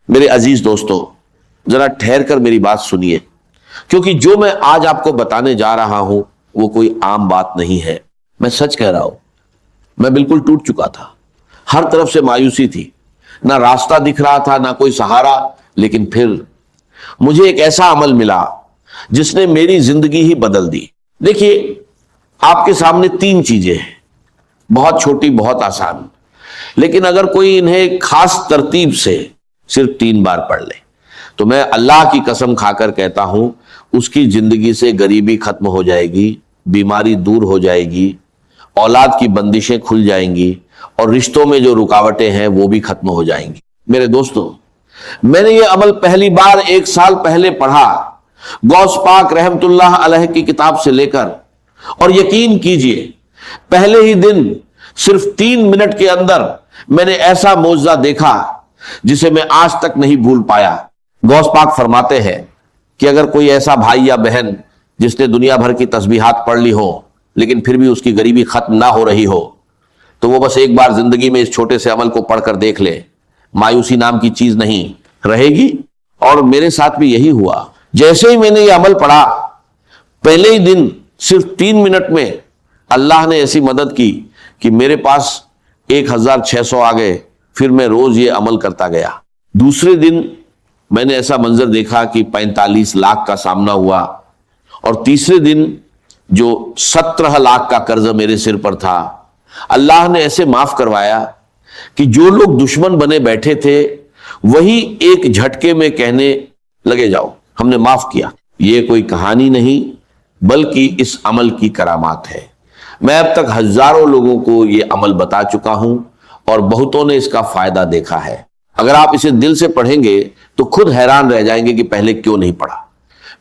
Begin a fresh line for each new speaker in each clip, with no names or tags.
میرے عزیز دوستو، ذرا ٹھہر کر میری بات سنیے، کیونکہ جو میں آج آپ کو بتانے جا رہا ہوں وہ کوئی عام بات نہیں ہے۔ میں سچ کہہ رہا ہوں، میں بالکل ٹوٹ چکا تھا، ہر طرف سے مایوسی تھی، نہ راستہ دکھ رہا تھا نہ کوئی سہارا۔ لیکن پھر مجھے ایک ایسا عمل ملا جس نے میری زندگی ہی بدل دی۔ دیکھیے، آپ کے سامنے 3 چیزیں ہیں، بہت چھوٹی، بہت آسان، لیکن اگر کوئی انہیں خاص ترتیب سے صرف 3 بار پڑھ لے تو میں اللہ کی قسم کھا کر کہتا ہوں اس کی زندگی سے غریبی ختم ہو جائے گی، بیماری دور ہو جائے گی، اولاد کی بندشیں کھل جائیں گی، اور رشتوں میں جو رکاوٹیں ہیں وہ بھی ختم ہو جائیں گی۔ میرے دوستو، میں نے یہ عمل پہلی بار 1 سال پہلے پڑھا، غوث پاک رحمت اللہ علیہ کی کتاب سے لے کر، اور یقین کیجئے پہلے ہی دن صرف 3 منٹ کے اندر میں نے ایسا معجزہ دیکھا جسے میں آج تک نہیں بھول پایا۔ غوث پاک فرماتے ہیں کہ اگر کوئی ایسا بھائی یا بہن جس نے دنیا بھر کی تسبیحات پڑھ لی ہو لیکن پھر بھی اس کی غریبی ختم نہ ہو رہی ہو تو وہ بس ایک بار زندگی میں اس چھوٹے سے عمل کو پڑھ کر دیکھ لے، مایوسی نام کی چیز نہیں رہے گی۔ اور میرے ساتھ بھی یہی ہوا، جیسے ہی میں نے یہ عمل پڑھا پہلے ہی دن صرف 3 منٹ میں اللہ نے ایسی مدد کی کہ میرے پاس 1600 آ گئے۔ پھر میں روز یہ عمل کرتا گیا۔ دوسرے دن میں نے ایسا منظر دیکھا کہ 45 لاکھ کا سامنا ہوا، اور تیسرے دن جو 17 لاکھ کا قرض میرے سر پر تھا اللہ نے ایسے معاف کروایا کہ جو لوگ دشمن بنے بیٹھے تھے وہی ایک جھٹکے میں کہنے لگے جاؤ ہم نے معاف کیا۔ یہ کوئی کہانی نہیں بلکہ اس عمل کی کرامات ہے۔ میں اب تک ہزاروں لوگوں کو یہ عمل بتا چکا ہوں اور بہتوں نے اس کا فائدہ دیکھا ہے۔ اگر آپ اسے دل سے پڑھیں گے تو خود حیران رہ جائیں گے کہ پہلے کیوں نہیں پڑھا۔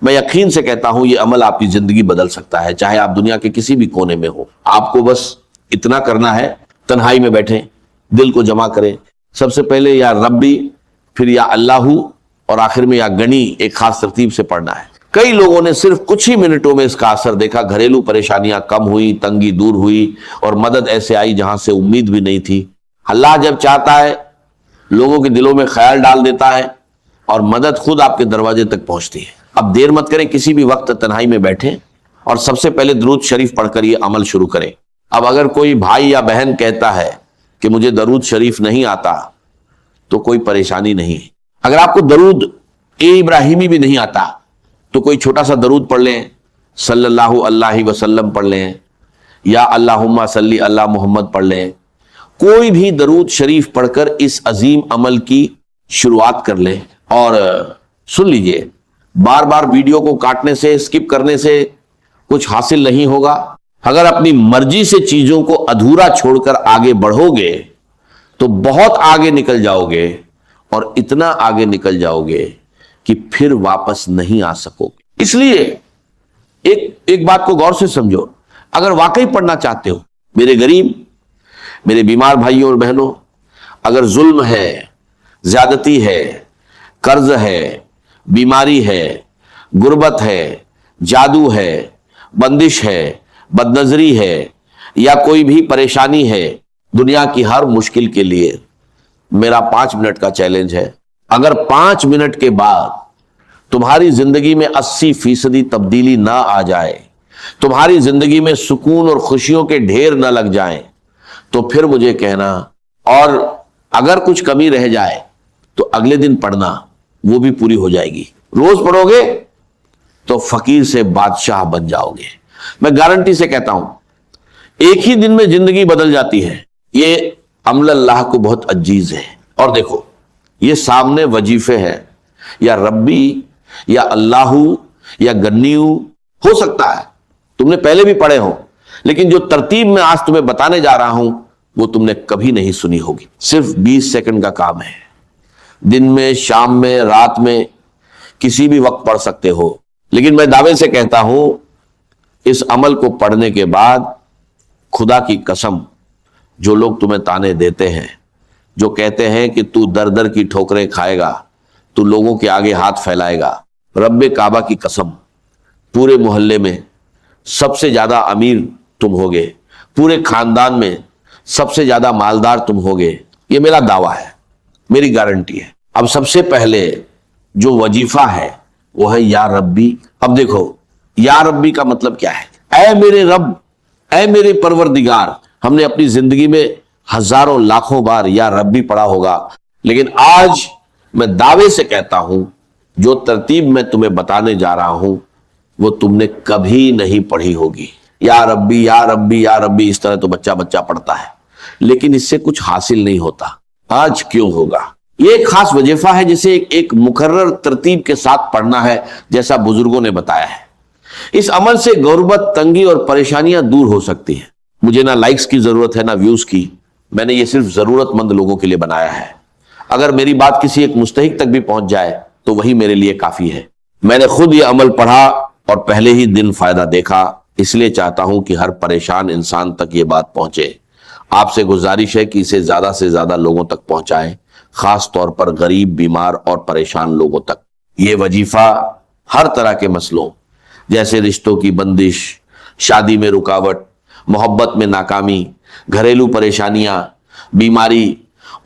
میں یقین سے کہتا ہوں یہ عمل آپ کی زندگی بدل سکتا ہے، چاہے آپ دنیا کے کسی بھی کونے میں ہو۔ آپ کو بس اتنا کرنا ہے، تنہائی میں بیٹھیں، دل کو جمع کریں، سب سے پہلے یا ربی، پھر یا اللہ، اور آخر میں یا گنی، ایک خاص ترتیب سے پڑھنا ہے۔ کئی لوگوں نے صرف کچھ ہی منٹوں میں اس کا اثر دیکھا، گھریلو پریشانیاں کم ہوئی، تنگی دور ہوئی، اور مدد ایسے آئی جہاں سے امید بھی نہیں تھی۔ اللہ جب چاہتا ہے لوگوں کے دلوں میں خیال ڈال دیتا ہے اور مدد خود آپ کے دروازے تک پہنچتی ہے۔ اب دیر مت کریں، کسی بھی وقت تنہائی میں بیٹھیں اور سب سے پہلے درود شریف پڑھ کر یہ عمل شروع کریں۔ اب اگر کوئی بھائی یا بہن کہتا ہے کہ مجھے درود شریف نہیں آتا تو کوئی پریشانی نہیں۔ اگر آپ کو درود ابراہیمی بھی نہیں آتا تو کوئی چھوٹا سا درود پڑھ لیں، صلی اللہ علیہ وسلم پڑھ لیں، یا اللہم صلی اللہ محمد پڑھ لیں۔ کوئی بھی درود شریف پڑھ کر اس عظیم عمل کی شروعات کر لیں۔ اور سن لیجئے، بار بار ویڈیو کو کاٹنے سے، اسکپ کرنے سے کچھ حاصل نہیں ہوگا۔ اگر اپنی مرضی سے چیزوں کو ادھورا چھوڑ کر آگے بڑھو گے تو بہت آگے نکل جاؤ گے، اور اتنا آگے نکل جاؤ گے کہ پھر واپس نہیں آ سکو گے۔ اس لیے ایک بات کو غور سے سمجھو، اگر واقعی پڑھنا چاہتے ہو، میرے غریب، میرے بیمار بھائیوں اور بہنوں، اگر ظلم ہے، زیادتی ہے، قرض ہے، بیماری ہے، غربت ہے، جادو ہے، بندش ہے، بد نظری ہے، یا کوئی بھی پریشانی ہے، دنیا کی ہر مشکل کے لیے میرا 5 منٹ کا چیلنج ہے۔ اگر 5 منٹ کے بعد تمہاری زندگی میں 80% تبدیلی نہ آ جائے، تمہاری زندگی میں سکون اور خوشیوں کے ڈھیر نہ لگ جائیں، تو پھر مجھے کہنا، اور اگر کچھ کمی رہ جائے تو اگلے دن پڑھنا، وہ بھی پوری ہو جائے گی۔ روز پڑھو گے تو فقیر سے بادشاہ بن جاؤ گے۔ میں گارنٹی سے کہتا ہوں ایک ہی دن میں زندگی بدل جاتی ہے۔ یہ عمل اللہ کو بہت عزیز ہے۔ اور دیکھو، یہ سامنے وظیفے ہیں، یا ربی، یا اللہ، یا گنیو، ہو سکتا ہے تم نے پہلے بھی پڑھے ہوں، لیکن جو ترتیب میں آج تمہیں بتانے جا رہا ہوں وہ تم نے کبھی نہیں سنی ہوگی۔ صرف 20 سیکنڈ کا کام ہے، دن میں، شام میں، رات میں، کسی بھی وقت پڑھ سکتے ہو۔ لیکن میں دعوے سے کہتا ہوں اس عمل کو پڑھنے کے بعد خدا کی قسم، جو لوگ تمہیں تانے دیتے ہیں، جو کہتے ہیں کہ تو در در کی ٹھوکریں کھائے گا، تو لوگوں کے آگے ہاتھ پھیلائے گا، رب کعبہ کی قسم، پورے محلے میں سب سے زیادہ امیر تم ہوگے، پورے خاندان میں سب سے زیادہ مالدار تم ہوگے۔ یہ میرا دعویٰ ہے، میری گارنٹی ہے۔ اب سب سے پہلے جو وظیفہ ہے وہ ہے یا ربی. اب دیکھو یا ربی کا مطلب کیا ہے؟ اے میرے رب، اے میرے پروردگار. ہم نے اپنی زندگی میں ہزاروں لاکھوں بار یا ربی پڑھا ہوگا، لیکن آج میں دعوے سے کہتا ہوں جو ترتیب میں تمہیں بتانے جا رہا ہوں وہ تم نے کبھی نہیں پڑھی ہوگی. یا ربی یا ربی یا ربی اس طرح تو بچہ بچہ پڑھتا ہے، لیکن اس سے کچھ حاصل نہیں ہوتا. آج کیوں ہوگا؟ یہ ایک خاص وظیفہ ہے جسے ایک مقرر ترتیب کے ساتھ پڑھنا ہے، جیسا بزرگوں نے بتایا ہے. اس عمل سے غربت، تنگی اور پریشانیاں دور ہو سکتی ہیں. مجھے نہ لائکس کی ضرورت ہے نہ ویوز کی، میں نے یہ صرف ضرورت مند لوگوں کے لیے بنایا ہے. اگر میری بات کسی ایک مستحق تک بھی پہنچ جائے تو وہی میرے لیے کافی ہے. میں نے خود یہ عمل پڑھا اور پہلے ہی دن فائدہ دیکھا، اس لیے چاہتا ہوں کہ ہر پریشان انسان تک یہ بات پہنچے. آپ سے گزارش ہے کہ اسے زیادہ سے زیادہ لوگوں تک پہنچائیں، خاص طور پر غریب، بیمار اور پریشان لوگوں تک. یہ وظیفہ ہر طرح کے مسئلوں جیسے رشتوں کی بندش، شادی میں رکاوٹ، محبت میں ناکامی، گھریلو پریشانیاں، بیماری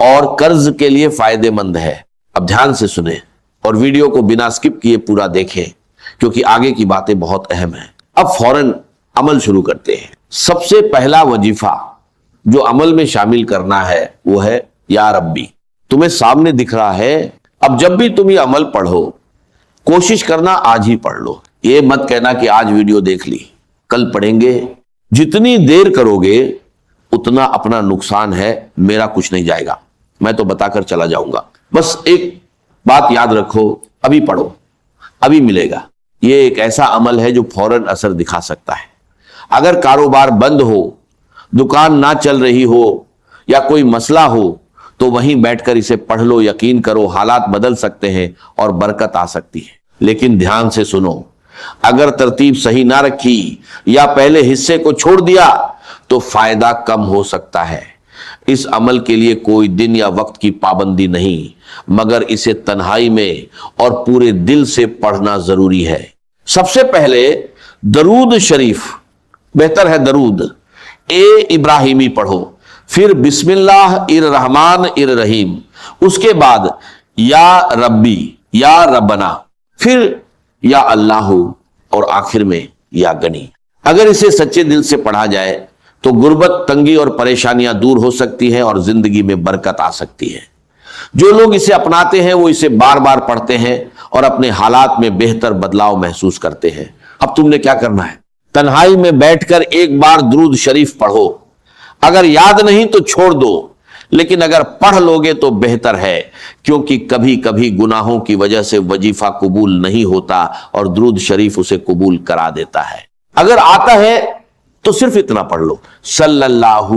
اور قرض کے لیے فائدہ مند ہے. اب دھیان سے سنیں اور ویڈیو کو بنا سکپ کیے پورا دیکھیں، کیونکہ آگے کی باتیں بہت اہم ہیں. اب فوراً عمل شروع کرتے ہیں. سب سے پہلا وظیفہ جو عمل میں شامل کرنا ہے وہ ہے یا ربی. تمہیں سامنے دکھ رہا ہے. اب جب بھی تم یہ عمل پڑھو کوشش کرنا آج ہی پڑھ لو. یہ مت کہنا کہ آج ویڈیو دیکھ لی کل پڑھیں گے. جتنی دیر کرو گے اتنا اپنا نقصان ہے، میرا کچھ نہیں جائے گا، میں تو بتا کر چلا جاؤں گا. بس ایک بات یاد رکھو، ابھی پڑھو ابھی ملے گا. یہ ایک ایسا عمل ہے جو فوراً اثر دکھا سکتا ہے. اگر کاروبار بند ہو، دکان نہ چل رہی ہو یا کوئی مسئلہ ہو تو وہیں بیٹھ کر اسے پڑھ لو. یقین کرو حالات بدل سکتے ہیں اور برکت آ سکتی ہے. لیکن دھیان سے سنو، اگر ترتیب صحیح نہ رکھی یا پہلے حصے کو چھوڑ دیا تو فائدہ کم ہو سکتا ہے. اس عمل کے لیے کوئی دن یا وقت کی پابندی نہیں، مگر اسے تنہائی میں اور پورے دل سے پڑھنا ضروری ہے. سب سے پہلے درود شریف، بہتر ہے درود ابراہیمی پڑھو، پھر بسم اللہ الرحمن الرحیم، اس کے بعد یا ربی یا ربنا، پھر یا اللہ اور آخر میں یا گنی. اگر اسے سچے دل سے پڑھا جائے تو غربت، تنگی اور پریشانیاں دور ہو سکتی ہیں اور زندگی میں برکت آ سکتی ہے. جو لوگ اسے اپناتے ہیں وہ اسے بار بار پڑھتے ہیں اور اپنے حالات میں بہتر بدلاؤ محسوس کرتے ہیں. اب تم نے کیا کرنا ہے؟ تنہائی میں بیٹھ کر ایک بار درود شریف پڑھو. اگر یاد نہیں تو چھوڑ دو، لیکن اگر پڑھ لوگے تو بہتر ہے، کیونکہ کبھی کبھی گناہوں کی وجہ سے وظیفہ قبول نہیں ہوتا اور درود شریف اسے قبول کرا دیتا ہے. اگر آتا ہے تو صرف اتنا پڑھ لو، صلی اللہ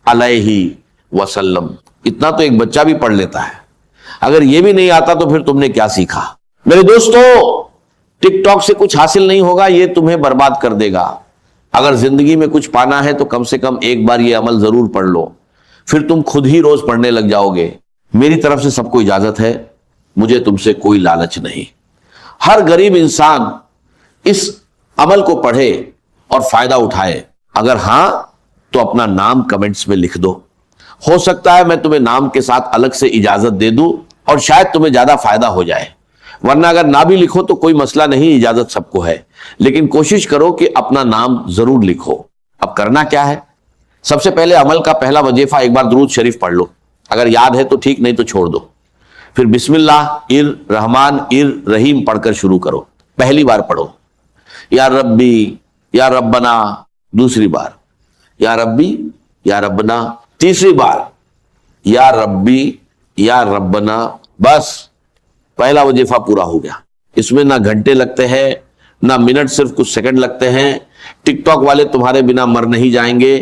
علیہ وسلم. اتنا تو ایک بچہ بھی پڑھ لیتا ہے. اگر یہ بھی نہیں آتا تو پھر تم نے کیا سیکھا؟ میرے دوستو، ٹک ٹاک سے کچھ حاصل نہیں ہوگا، یہ تمہیں برباد کر دے گا. اگر زندگی میں کچھ پانا ہے تو کم سے کم ایک بار یہ عمل ضرور پڑھ لو، پھر تم خود ہی روز پڑھنے لگ جاؤ گے. میری طرف سے سب کو اجازت ہے، مجھے تم سے کوئی لالچ نہیں. ہر غریب انسان اس عمل کو پڑھے اور فائدہ اٹھائے. اگر ہاں تو اپنا نام کمنٹس میں لکھ دو. ہو سکتا ہے میں تمہیں نام کے ساتھ الگ سے اجازت دے دوں اور شاید تمہیں زیادہ فائدہ ہو جائے. ورنہ اگر نہ بھی لکھو تو کوئی مسئلہ نہیں، اجازت سب کو ہے، لیکن کوشش کرو کہ اپنا نام ضرور لکھو. اب کرنا کیا ہے؟ سب سے پہلے عمل کا پہلا وظیفہ ایک بار درود شریف پڑھ لو. اگر یاد ہے تو ٹھیک، نہیں تو چھوڑ دو. پھر بسم اللہ الرحمن الرحیم پڑھ کر شروع کرو. پہلی بار پڑھو یا ربی یا ربنا، دوسری بار یا ربی یا ربنا، تیسری بار یا ربی یا ربنا. بس پہلا وظیفہ پورا ہو گیا. اس میں نہ گھنٹے لگتے ہیں نہ منٹ، صرف کچھ سیکنڈ لگتے ہیں. ٹک ٹاک والے تمہارے بنا مر نہیں جائیں گے.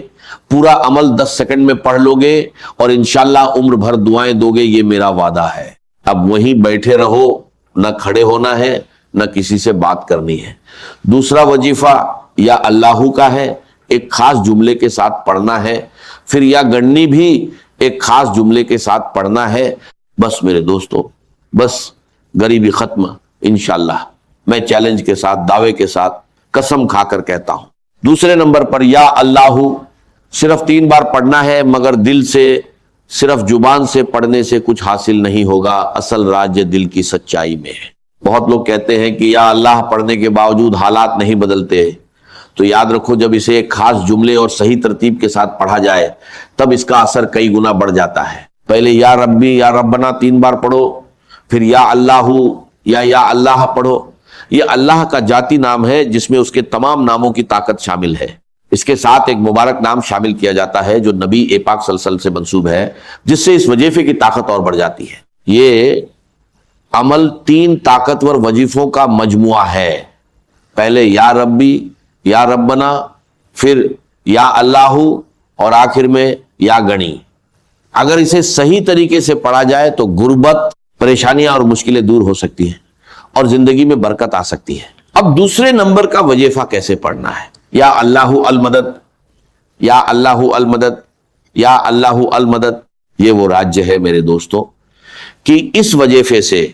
پورا عمل 10 سیکنڈ میں پڑھ لو گے اور انشاءاللہ عمر بھر دعائیں دو گے، یہ میرا وعدہ ہے. اب وہیں بیٹھے رہو، نہ کھڑے ہونا ہے نہ کسی سے بات کرنی ہے. دوسرا وظیفہ یا اللہ کا ہے، ایک خاص جملے کے ساتھ پڑھنا ہے. پھر یا گنی بھی ایک خاص جملے کے ساتھ پڑھنا ہے. بس میرے دوستو، بس غریبی ختم انشاءاللہ. میں چیلنج کے ساتھ، دعوے کے ساتھ قسم کھا کر کہتا ہوں. دوسرے نمبر پر یا اللہ صرف 3 بار پڑھنا ہے، مگر دل سے صرف زبان سے پڑھنے سے کچھ حاصل نہیں ہوگا، اصل راج دل کی سچائی میں ہے۔ بہت لوگ کہتے ہیں کہ یا اللہ پڑھنے کے باوجود حالات نہیں بدلتے، تو یاد رکھو جب اسے ایک خاص جملے اور صحیح ترتیب کے ساتھ پڑھا جائے تب اس کا اثر کئی گنا بڑھ جاتا ہے۔ پہلے یا ربی یا ربنا 3 بار پڑھو، پھر یا اللہ یا اللہ پڑھو۔ یہ اللہ کا ذاتی نام ہے جس میں اس کے تمام ناموں کی طاقت شامل ہے۔ اس کے ساتھ ایک مبارک نام شامل کیا جاتا ہے جو نبی پاک صلی اللہ علیہ وسلم سے منسوب ہے، جس سے اس وظیفے کی طاقت اور بڑھ جاتی ہے۔ یہ عمل 3 طاقتور وظیفوں کا مجموعہ ہے، پہلے یا ربی یا ربنا، پھر یا اللہ اور آخر میں یا گنی۔ اگر اسے صحیح طریقے سے پڑھا جائے تو غربت، پریشانیاں اور مشکلیں دور ہو سکتی ہیں اور زندگی میں برکت آ سکتی ہے۔ اب دوسرے نمبر کا وظیفہ کیسے پڑھنا ہے؟ یا اللہ المدد، یا اللہ المدد، یا اللہ المدد۔ یہ وہ راج ہے میرے دوستوں کہ اس وظیفے سے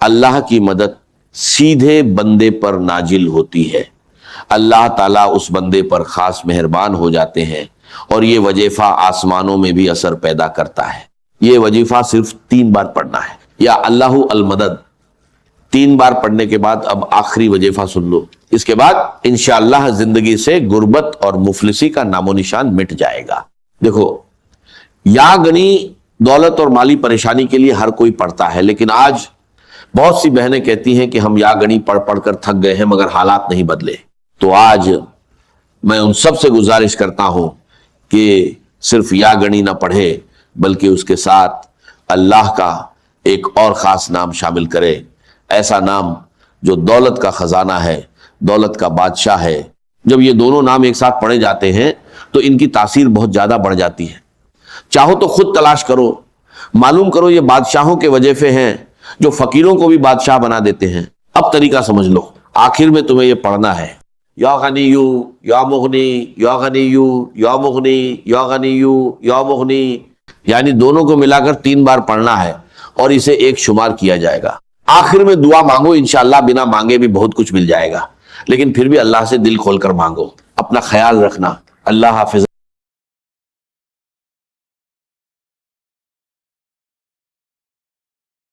اللہ کی مدد سیدھے بندے پر نازل ہوتی ہے، اللہ تعالیٰ اس بندے پر خاص مہربان ہو جاتے ہیں اور یہ وظیفہ آسمانوں میں بھی اثر پیدا کرتا ہے۔ یہ وظیفہ صرف 3 بار پڑھنا ہے، یا اللہ المدد 3 بار پڑھنے کے بعد اب آخری وظیفہ سن لو، اس کے بعد انشاءاللہ زندگی سے غربت اور مفلسی کا نام و نشان مٹ جائے گا۔ دیکھو، یا گنی دولت اور مالی پریشانی کے لیے ہر کوئی پڑھتا ہے، لیکن آج بہت سی بہنیں کہتی ہیں کہ ہم یا گنی پڑھ پڑھ کر تھک گئے ہیں مگر حالات نہیں بدلے۔ تو آج میں ان سب سے گزارش کرتا ہوں کہ صرف یا گنی نہ پڑھے بلکہ اس کے ساتھ اللہ کا ایک اور خاص نام شامل کرے، ایسا نام جو دولت کا خزانہ ہے، دولت کا بادشاہ ہے۔ جب یہ دونوں نام ایک ساتھ پڑھے جاتے ہیں تو ان کی تاثیر بہت زیادہ بڑھ جاتی ہے۔ چاہو تو خود تلاش کرو، معلوم کرو یہ بادشاہوں کے وظیفے ہیں جو فقیروں کو بھی بادشاہ بنا دیتے ہیں۔ اب طریقہ سمجھ لو، آخر میں تمہیں یہ پڑھنا ہے، یا غنیو یا مغنی، یا غنیو یا مغنی، یا غنیو یا مغنی، یعنی دونوں کو ملا کر 3 بار پڑھنا ہے اور اسے ایک شمار کیا جائے گا۔ آخر میں دعا مانگو، انشاءاللہ بنا مانگے بھی بہت کچھ مل جائے گا، لیکن پھر بھی اللہ سے دل کھول کر مانگو۔ اپنا خیال رکھنا، اللہ حافظ۔